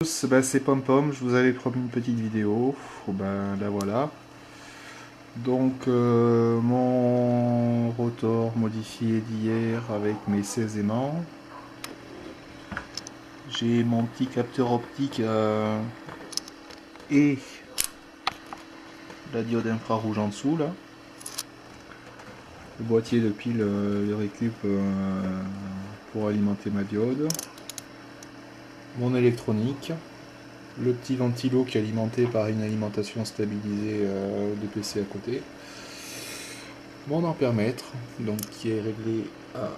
Ben, c'est Pom, je vous avais promis une petite vidéo, ben la voilà. Donc mon rotor modifié d'hier avec mes 16 aimants. J'ai mon petit capteur optique et la diode infrarouge en dessous là. Le boîtier de pile de récup pour alimenter ma diode. Mon électronique. Le petit ventilo qui est alimenté par une alimentation stabilisée de PC à côté. Mon ampèremètre, donc qui est réglé à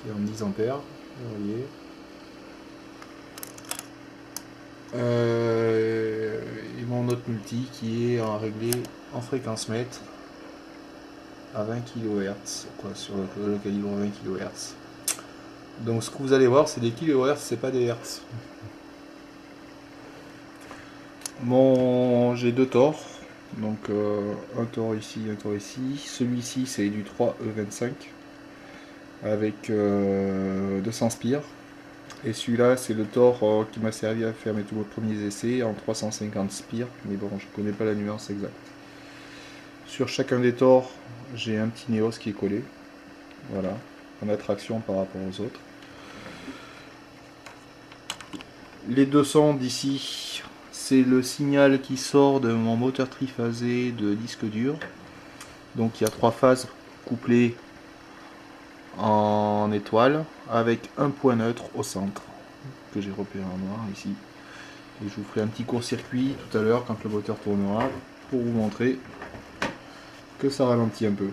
qui est en 10 ampères, vous voyez. Et mon autre multi qui est réglé en fréquence mètre à 20 kHz, quoi, sur le calibre 20 kHz. Donc ce que vous allez voir, c'est des kHz, c'est pas des Hertz. J'ai deux tors, donc un tort ici, un tort ici. Celui-ci c'est du 3E25 avec 200 spires. Et celui-là c'est le tort qui m'a servi à faire mes tous premiers essais en 350 spires, mais bon, je connais pas la nuance exacte. Sur chacun des tors, j'ai un petit Neos qui est collé, voilà, en attraction par rapport aux autres. Les deux sons d'ici, c'est le signal qui sort de mon moteur triphasé de disque dur. Donc il y a trois phases couplées en étoile avec un point neutre au centre que j'ai repéré en noir ici. Et je vous ferai un petit court-circuit tout à l'heure quand le moteur tournera pour vous montrer que ça ralentit un peu.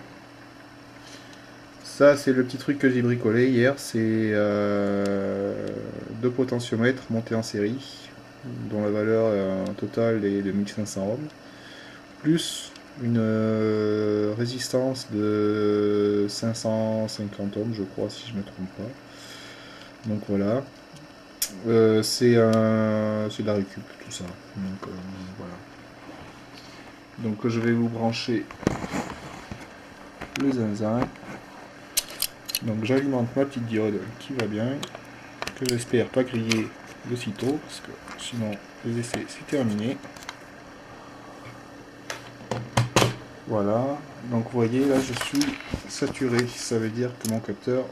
Ça c'est le petit truc que j'ai bricolé hier, c'est deux potentiomètres montés en série dont la valeur totale est de 1500 ohms, plus une résistance de 550 ohms, je crois, si je ne me trompe pas. Donc voilà, c'est de la récup, tout ça. Donc voilà. Donc je vais vous brancher le zinzin. Donc j'alimente ma petite diode qui va bien, que j'espère pas griller de sitôt, parce que sinon les essais c'est terminé. Voilà, donc vous voyez là je suis saturé, ça veut dire que mon capteur,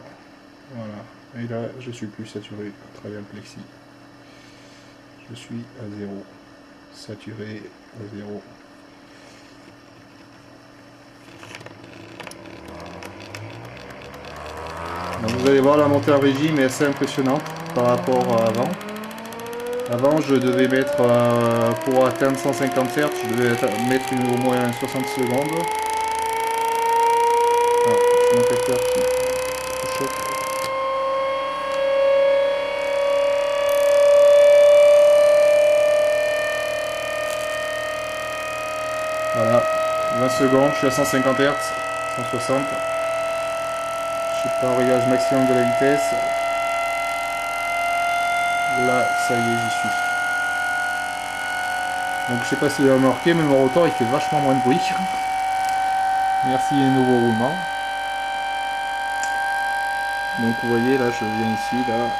voilà, et là je suis plus saturé à travers le plexi. Je suis à 0, saturé à 0. Donc vous allez voir, la montée en régime est assez impressionnante par rapport à avant. Avant je devais mettre, pour atteindre 150 Hz, je devais mettre au moins 60 secondes. Ah, c'est mon capteur qui choque. Voilà, 20 secondes, je suis à 150 Hz, 160. Je suis pas au réglage maximum de la vitesse. Là, ça y est, j'y suis. Donc je sais pas si vous avez remarqué, mais mon rotor il fait vachement moins de bruit. Merci les nouveaux roulements. Donc vous voyez, là je viens ici, là.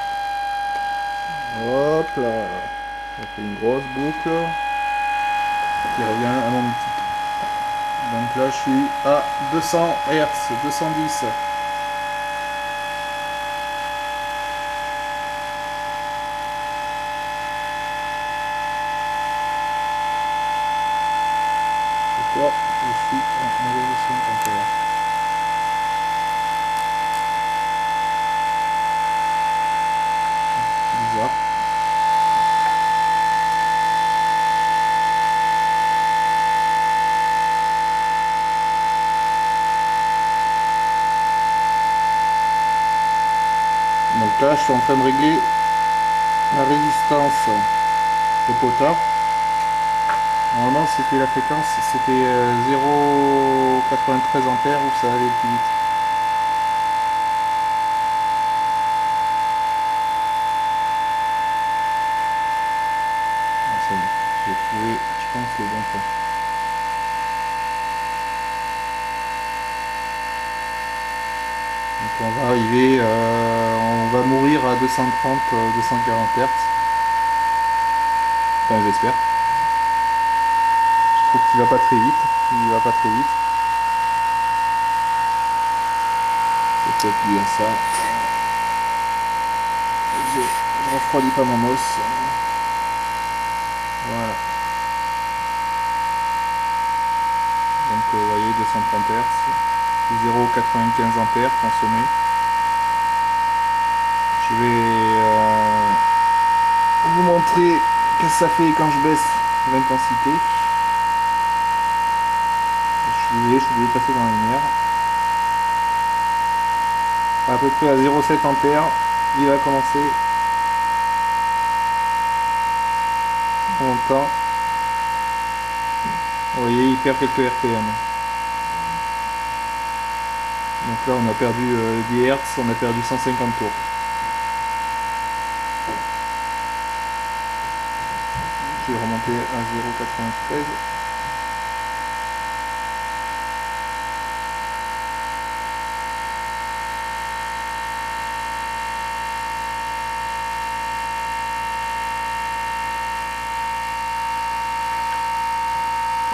Hop là. Ça fait une grosse boucle qui revient à mon multi. Donc là je suis à 200 Hz, 210. Pourquoi je suis en 1,50 Hz. Bizarre. Donc là je suis en train de régler la résistance de potard. Normalement c'était la fréquence, c'était 0,93 ampères où ça allait plus vite. C'est bon, j'ai trouvé, je pense, le bon point. Donc on va arriver, on va mourir à 230, 240 Hz. Enfin, j'espère. Je trouve qu'il va pas très vite. Il va pas très vite. C'est peut-être bien ça. Je refroidis pas mon os. Voilà. Donc vous voyez 230 Hz, 0,95 ampères consommé. Je vais vous montrer qu'est-ce que ça fait quand je baisse l'intensité. Je suis obligé de passer dans la lumière. À peu près à 0,7 ampères, il va commencer en montant. Vous voyez, il perd quelques RPM. Donc là, on a perdu 10 Hz, on a perdu 150 tours. Je vais remonter à 0,93.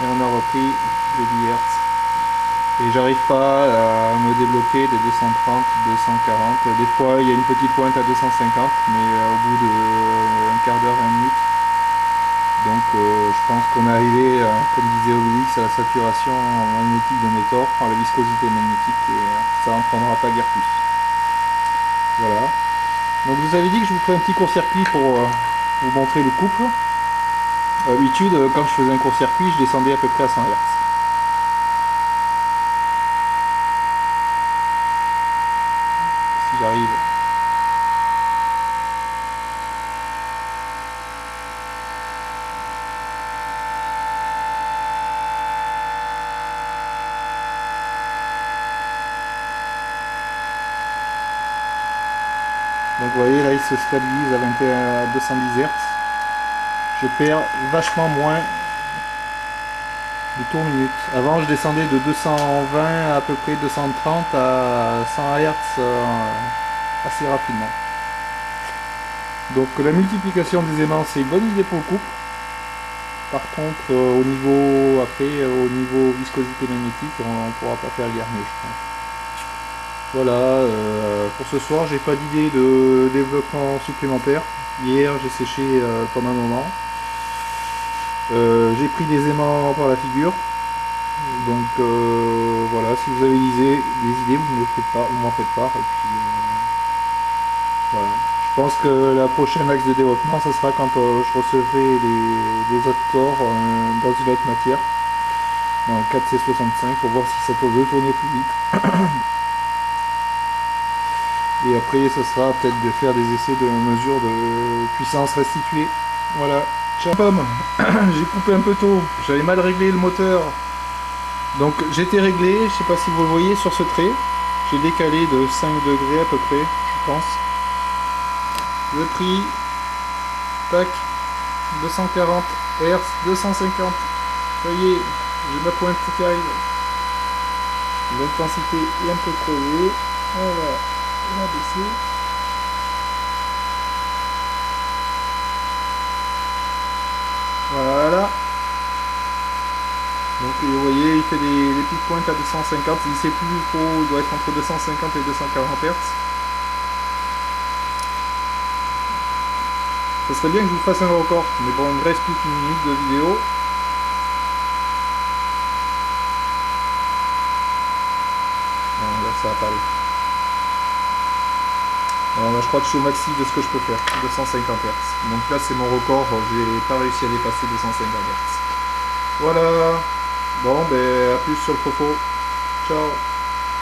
Et on a repris les 10 Hz. Et j'arrive pas à me débloquer des 230, 240. Des fois, il y a une petite pointe à 250, mais au bout de un quart d'heure, 20 minutes. Donc je pense qu'on est arrivé, comme disait Obélix, à la saturation magnétique de Métor, à la viscosité magnétique, et ça n'en prendra pas guère plus. Voilà. Donc je vous avais dit que je vous ferais un petit court-circuit pour vous montrer le couple. D'habitude, quand je faisais un court-circuit, je descendais à peu près à 100 Hz. Si j'arrive. Donc vous voyez là il se stabilise à 210 Hz. Je perds vachement moins de tours minutes. Avant je descendais de 220 à peu près 230 à 100 Hz assez rapidement. Donc la multiplication des aimants c'est une bonne idée pour le couple. Par contre au niveau viscosité magnétique on ne pourra pas faire guère mieux je pense. Voilà, pour ce soir j'ai pas d'idée de développement supplémentaire. Hier j'ai séché pendant un moment. J'ai pris des aimants par la figure. Donc voilà, si vous avez des idées, vous m'en faites part. Et puis voilà. Je pense que la prochaine axe de développement, ce sera quand je recevrai des autres corps dans une autre matière. Dans le 4C65 pour voir si ça peut retourner plus vite. Et après, ce sera peut-être de faire des essais de mesure de puissance restituée. Voilà. Ciao pomme. J'ai coupé un peu tôt. J'avais mal réglé le moteur. Donc j'étais réglé, je sais pas si vous le voyez sur ce trait. J'ai décalé de 5 degrés à peu près, je pense. Le prix. Tac. 240 Hz, 250. Ça y est, j'ai ma pointe qui arrive. L'intensité est un peu creusée. Voilà. On va baisser. Voilà. Donc vous voyez, il fait des petites pointes à 250. Il ne sait plus trop, il doit être entre 250 et 240 Hz. Ça serait bien que je vous fasse un record, mais bon, il me reste plus qu'une minute de vidéo. Non, là ça va pas aller. Alors là, je crois que je suis au maxi de ce que je peux faire, 250 Hz. Donc là c'est mon record, j'ai pas réussi à dépasser 250 Hz. Voilà. Bon, ben à plus sur le propos. Ciao.